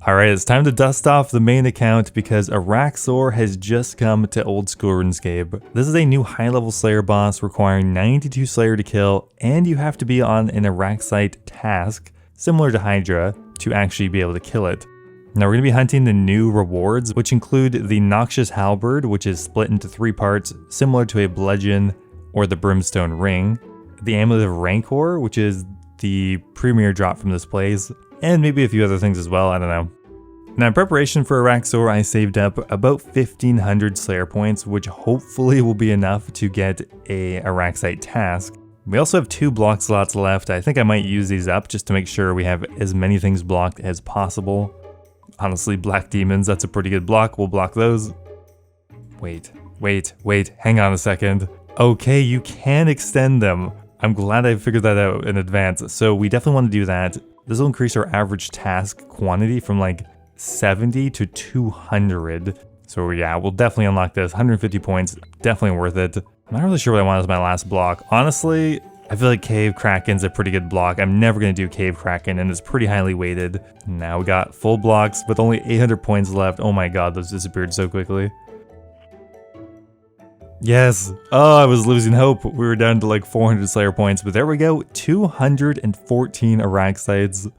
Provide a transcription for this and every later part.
Alright, it's time to dust off the main account because Araxxor has just come to old school RuneScape. This is a new high level Slayer boss requiring 92 Slayer to kill, and you have to be on an Araxxite task, similar to Hydra, to actually be able to kill it. Now we're going to be hunting the new rewards, which include the noxious halberd, which is split into 3 parts, similar to a bludgeon or the brimstone ring, the Amulet of Rancor, which is the premier drop from this place, and maybe a few other things as well, I don't know. Now in preparation for Araxxor, I saved up about 1500 Slayer points, which hopefully will be enough to get a Araxxite task. We also have 2 block slots left. I think I might use these up just to make sure we have as many things blocked as possible. Honestly, black demons, that's a pretty good block. We'll block those. Wait, hang on a second. Okay, you can extend them. I'm glad I figured that out in advance. So we definitely want to do that. This will increase our average task quantity from like 70 to 200. So yeah, we'll definitely unlock this. 150 points, definitely worth it. I'm not really sure what I want as my last block. Honestly, I feel like Cave Kraken's a pretty good block. I'm never going to do Cave Kraken, and it's pretty highly weighted. Now we got full blocks with only 800 points left. Oh my god, those disappeared so quickly. Yes! Oh, I was losing hope. We were down to like 400 Slayer points, but there we go. 214 Araxxites.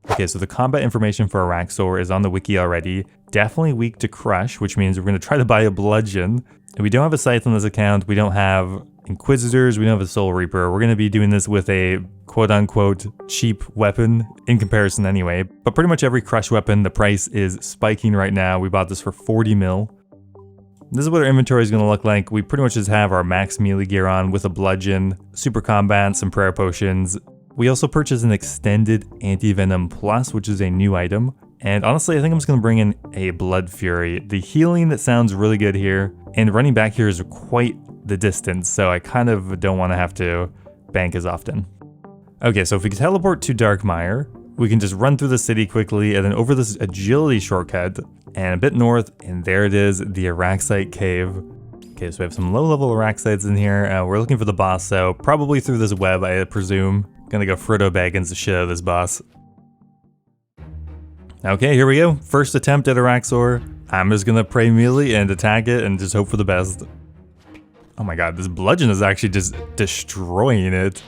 Okay, so the combat information for Araxxor is on the wiki already. Definitely weak to crush, which means we're going to try to buy a bludgeon. We don't have a scythe on this account. We don't have Inquisitors. We don't have a Soul Reaper. We're going to be doing this with a quote-unquote cheap weapon in comparison anyway. But pretty much every crush weapon, the price is spiking right now. We bought this for 40 mil. This is what our inventory is going to look like. We pretty much just have our max melee gear on with a bludgeon, super combat, some prayer potions. We also purchased an extended anti-venom plus, which is a new item. And honestly, I think I'm just going to bring in a Blood Fury. The healing that sounds really good here, and running back here is quite the distance, so I kind of don't want to have to bank as often. Okay, so if we can teleport to Darkmire, we can just run through the city quickly and then over this agility shortcut and a bit north, and there it is, the Araxxite cave. Okay, so we have some low-level Araxxites in here. We're looking for the boss, so probably through this web, I presume. Gonna go Frodo Baggins the shit out of this boss. Okay, here we go. First attempt at Araxxor. I'm just gonna pray melee and attack it and just hope for the best. Oh my god, this bludgeon is actually just destroying it.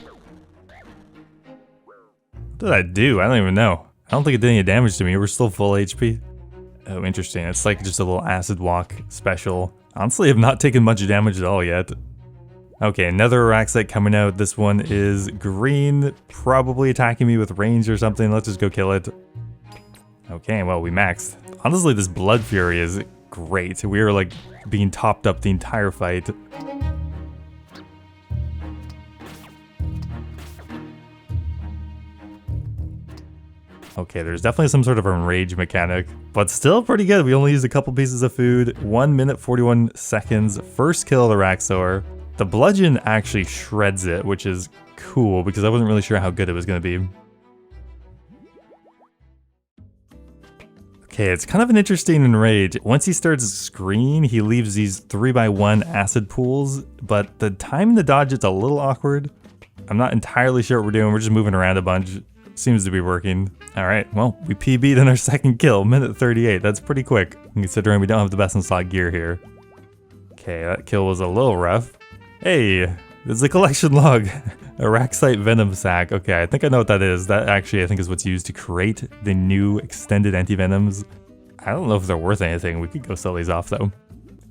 What did I do? I don't even know. I don't think it did any damage to me. We're still full HP. Oh, interesting. It's like just a little acid walk special. Honestly, I've not taken much damage at all yet. Okay, another Araxxite coming out. This one is green, probably attacking me with range or something. Let's just go kill it. Okay, well, we maxed. Honestly, this Blood Fury is great. We were like being topped up the entire fight. Okay, there's definitely some sort of enrage mechanic, but still pretty good. We only used a couple pieces of food. 1 minute 41 seconds. First kill of Araxxor. The bludgeon actually shreds it, which is cool because I wasn't really sure how good it was going to be. Okay, it's kind of an interesting enrage. Once he starts screaming, he leaves these 3x1 acid pools, but the time to dodge it's a little awkward. I'm not entirely sure what we're doing. We're just moving around a bunch. Seems to be working. All right, well, we PB'd on our second kill, minute 38. That's pretty quick, considering we don't have the best in slot gear here. Okay, that kill was a little rough. Hey, there's a collection log. Araxxite venom sac. Okay, I think I know what that is. That actually, I think, is what's used to create the new extended anti-venoms. I don't know if they're worth anything. We could go sell these off, though.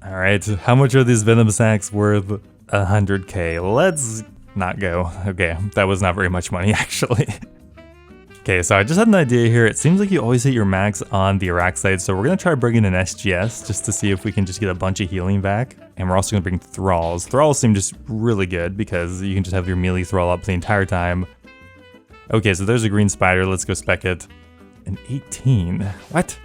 All right, how much are these venom sacs worth? 100k. Let's not go. Okay, that was not very much money, actually. Okay, so I just had an idea here. It seems like you always hit your max on the Araxxite, so we're going to try bringing an SGS just to see if we can just get a bunch of healing back. And we're also going to bring Thralls. Thralls seem just really good because you can just have your melee Thrall up the entire time. Okay, so there's a green spider. Let's go spec it. An 18. What?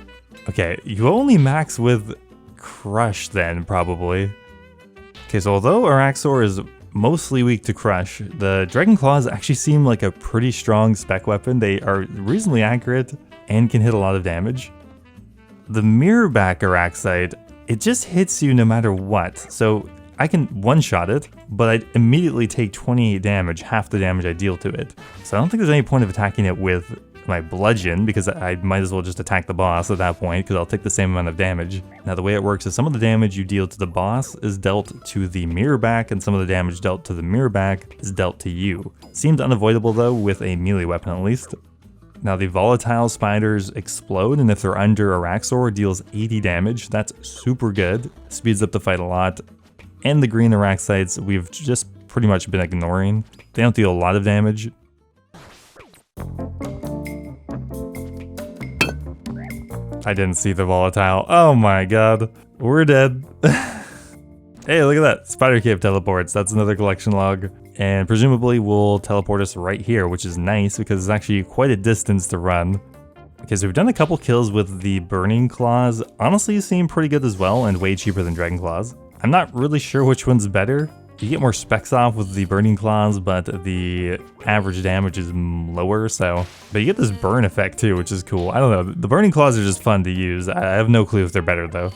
Okay, you only max with Crush then, probably. Okay, so although Araxxor is mostly weak to crush, the Dragon Claws actually seem like a pretty strong spec weapon. They are reasonably accurate and can hit a lot of damage. The Mirrorback Araxxite, it just hits you no matter what. So I can one-shot it, but I immediately take 28 damage, half the damage I deal to it. So I don't think there's any point of attacking it with my bludgeon because I might as well just attack the boss at that point because I'll take the same amount of damage. Now the way it works is some of the damage you deal to the boss is dealt to the mirror back, and some of the damage dealt to the mirror back is dealt to you. Seems unavoidable though with a melee weapon at least. Now the volatile spiders explode, and if they're under Araxxor, deals 80 damage. That's super good. Speeds up the fight a lot. And the green Araxxites we've just pretty much been ignoring. They don't deal a lot of damage. I didn't see the volatile. Oh my god. We're dead. Hey, look at that. Spider Cave teleports. That's another collection log. And presumably will teleport us right here, which is nice because it's actually quite a distance to run. Because we've done a couple kills with the burning claws. Honestly, seem pretty good as well and way cheaper than dragon claws. I'm not really sure which one's better. You get more specs off with the burning claws, but the average damage is lower, so. But you get this burn effect too, which is cool. I don't know, the burning claws are just fun to use. I have no clue if they're better though.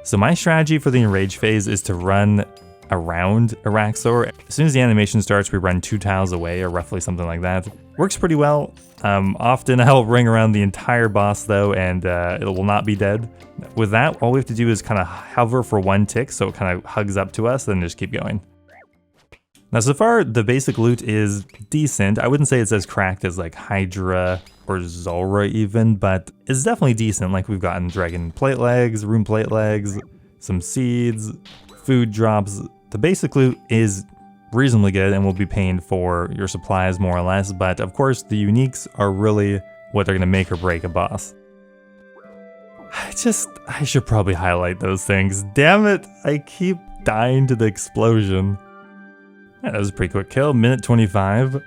So my strategy for the enrage phase is to run around Araxxor. As soon as the animation starts, we run 2 tiles away, or roughly something like that. Works pretty well. Often I'll ring around the entire boss though, and it will not be dead. With that, all we have to do is kind of hover for 1 tick, so it kind of hugs up to us, then just keep going. Now so far, the basic loot is decent. I wouldn't say it's as cracked as like Hydra or Zulrah even, but it's definitely decent. Like we've gotten dragon plate legs, rune plate legs, some seeds, food drops. The basic loot is reasonably good and will be paying for your supplies more or less, but of course the uniques are really what are going to make or break a boss. I should probably highlight those things. Damn it, I keep dying to the explosion. Yeah, that was a pretty quick kill, minute 25.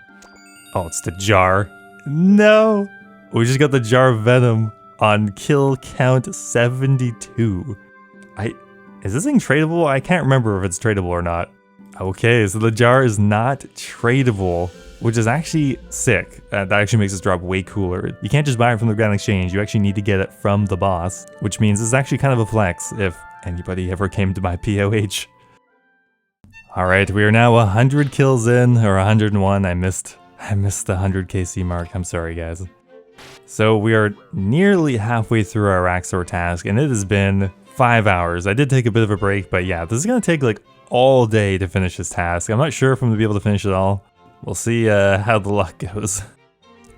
Oh, it's the jar. No! We just got the jar of venom on kill count 72. Is this thing tradable? I can't remember if it's tradable or not. Okay, so the jar is not tradable, which is actually sick. That actually makes this drop way cooler. You can't just buy it from the Grand Exchange, you actually need to get it from the boss, which means it's actually kind of a flex if anybody ever came to buy POH. Alright, we are now 100 kills in, or 101, I missed the 100 KC mark, I'm sorry guys. So we are nearly halfway through our Araxxor task, and it has been 5 hours. I did take a bit of a break, but yeah, this is gonna take like all day to finish this task. I'm not sure if I'm gonna be able to finish it all. We'll see how the luck goes.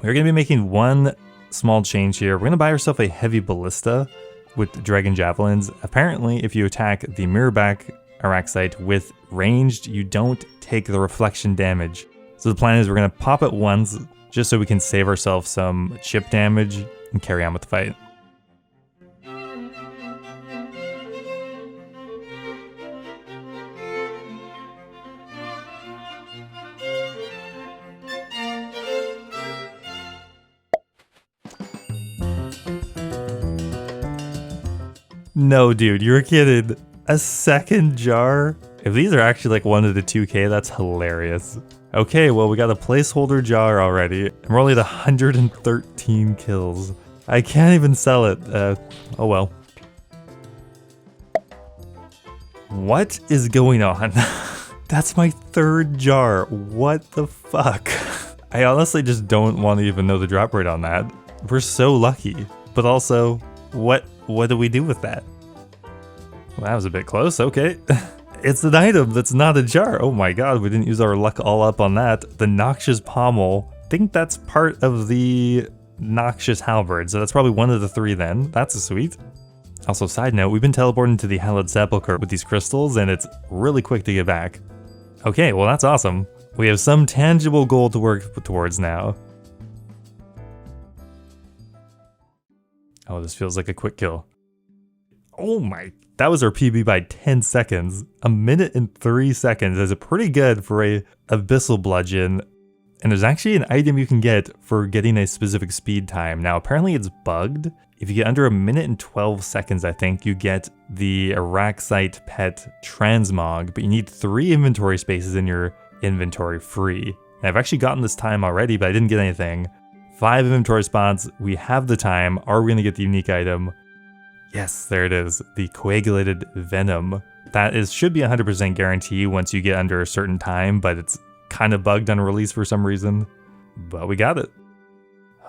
We're gonna be making one small change here. We're gonna buy ourselves a heavy ballista with dragon javelins. Apparently, if you attack the mirrorback Araxxite with ranged, you don't take the reflection damage. So the plan is we're gonna pop it once, just so we can save ourselves some chip damage and carry on with the fight. No, dude, you're kidding. A second jar? If these are actually like 1 to the 2k, that's hilarious. Okay, well, we got a placeholder jar already, and we're only at 113 kills. I can't even sell it. Oh well. What is going on? That's my 3rd jar. What the fuck? I honestly just don't want to even know the drop rate on that. We're so lucky. But also, what do we do with that? Well, that was a bit close, okay. It's an item that's not a jar. Oh my god, we didn't use our luck all up on that. The noxious pommel. I think that's part of the noxious halberd, so that's probably 1 of the 3 then. That's sweet. Also, side note, we've been teleporting to the hallowed sepulcher with these crystals, and it's really quick to get back. Okay, well that's awesome. We have some tangible goal to work towards now. Oh, this feels like a quick kill. Oh my, that was our PB by 10 seconds. 1 minute and 3 seconds is pretty good for a abyssal bludgeon. And there's actually an item you can get for getting a specific speed time. Now, apparently it's bugged. If you get under 1 minute and 12 seconds, I think, you get the Araxxite pet transmog, but you need 3 inventory spaces in your inventory free. And I've actually gotten this time already, but I didn't get anything. 5 inventory spots, we have the time. Are we gonna get the unique item? Yes, there it is, the coagulated venom. That should be 100% guarantee once you get under a certain time, but it's kind of bugged on release for some reason. But we got it.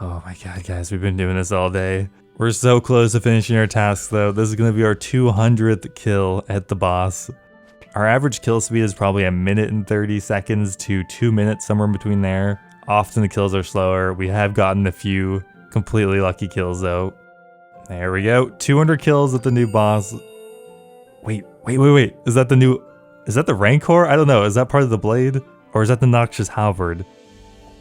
Oh my god, guys, we've been doing this all day. We're so close to finishing our tasks though. This is gonna be our 200th kill at the boss. Our average kill speed is probably 1 minute and 30 seconds to 2 minutes, somewhere in between there. Often the kills are slower. We have gotten a few completely lucky kills though. There we go, 200 kills at the new boss. Wait. Is that the Rancor? I don't know, is that part of the blade? Or is that the noxious halberd?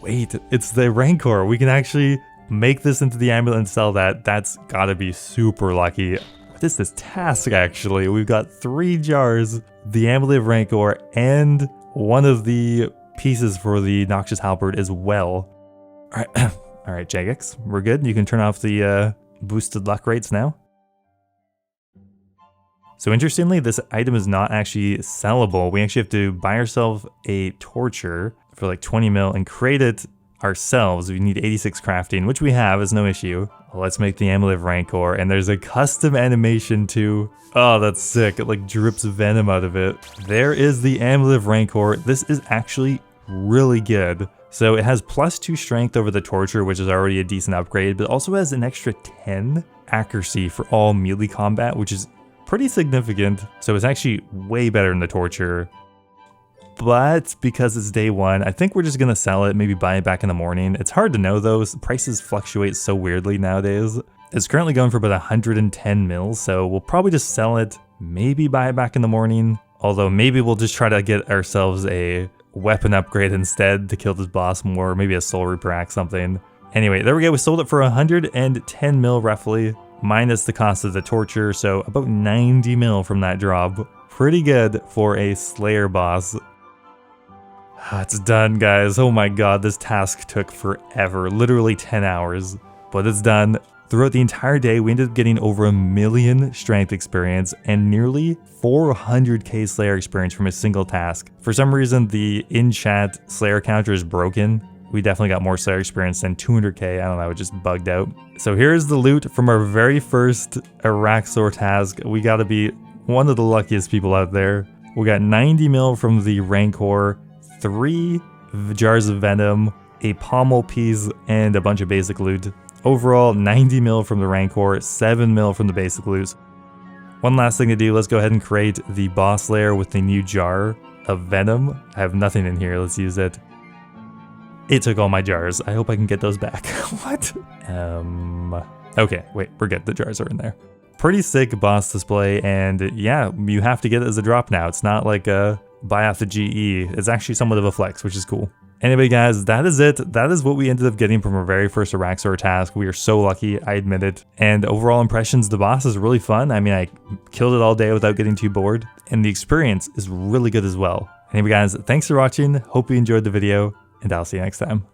Wait, it's the Rancor. We can actually make this into the amulet and sell that. That's gotta be super lucky. What is this task actually? We've got 3 jars, the Amulet of Rancor, and one of the pieces for the noxious halberd as well. Alright, Jagex, we're good. You can turn off the boosted luck rates now. So interestingly, this item is not actually sellable. We actually have to buy ourselves a torture for like 20 mil and create it ourselves. We need 86 crafting, which we have, is no issue. Well, let's make the Amulet of Rancor, and there's a custom animation too. Oh, that's sick. It like drips venom out of it. There is the Amulet of Rancor. This is actually really good. So it has +2 strength over the torture, which is already a decent upgrade, but also has an extra 10 accuracy for all melee combat, which is pretty significant. So it's actually way better than the torture. But because it's day 1, I think we're just gonna sell it, maybe buy it back in the morning. It's hard to know though, prices fluctuate so weirdly nowadays. It's currently going for about 110 mils, so we'll probably just sell it, maybe buy it back in the morning. Although maybe we'll just try to get ourselves a weapon upgrade instead to kill this boss more, maybe a soul reaper axe, something. Anyway, there we go, we sold it for 110 mil roughly, minus the cost of the torture, so about 90 mil from that drop. Pretty good for a Slayer boss. It's done, guys. Oh my god, this task took forever, literally 10 hours, but it's done. Throughout the entire day, we ended up getting over 1 million strength experience and nearly 400k Slayer experience from a single task. For some reason, the in-chat Slayer counter is broken. We definitely got more Slayer experience than 200k, I don't know, it just bugged out. So here's the loot from our very first Araxxor task. We gotta be one of the luckiest people out there. We got 90 mil from the Rancor, 3 jars of venom, a pommel piece, and a bunch of basic loot. Overall, 90 mil from the Rancor, 7 mil from the basic loot. One last thing to do, let's go ahead and create the boss lair with the new jar of venom. I have nothing in here, let's use it. It took all my jars. I hope I can get those back. What? Okay, wait, we're good. The jars are in there. Pretty sick boss display, and yeah, you have to get it as a drop now. It's not like a buy off the GE. It's actually somewhat of a flex, which is cool. Anyway, guys, that is it. That is what we ended up getting from our very first Araxxor task. We are so lucky, I admit it. And overall impressions, the boss is really fun. I mean, I killed it all day without getting too bored. And the experience is really good as well. Anyway, guys, thanks for watching. Hope you enjoyed the video, and I'll see you next time.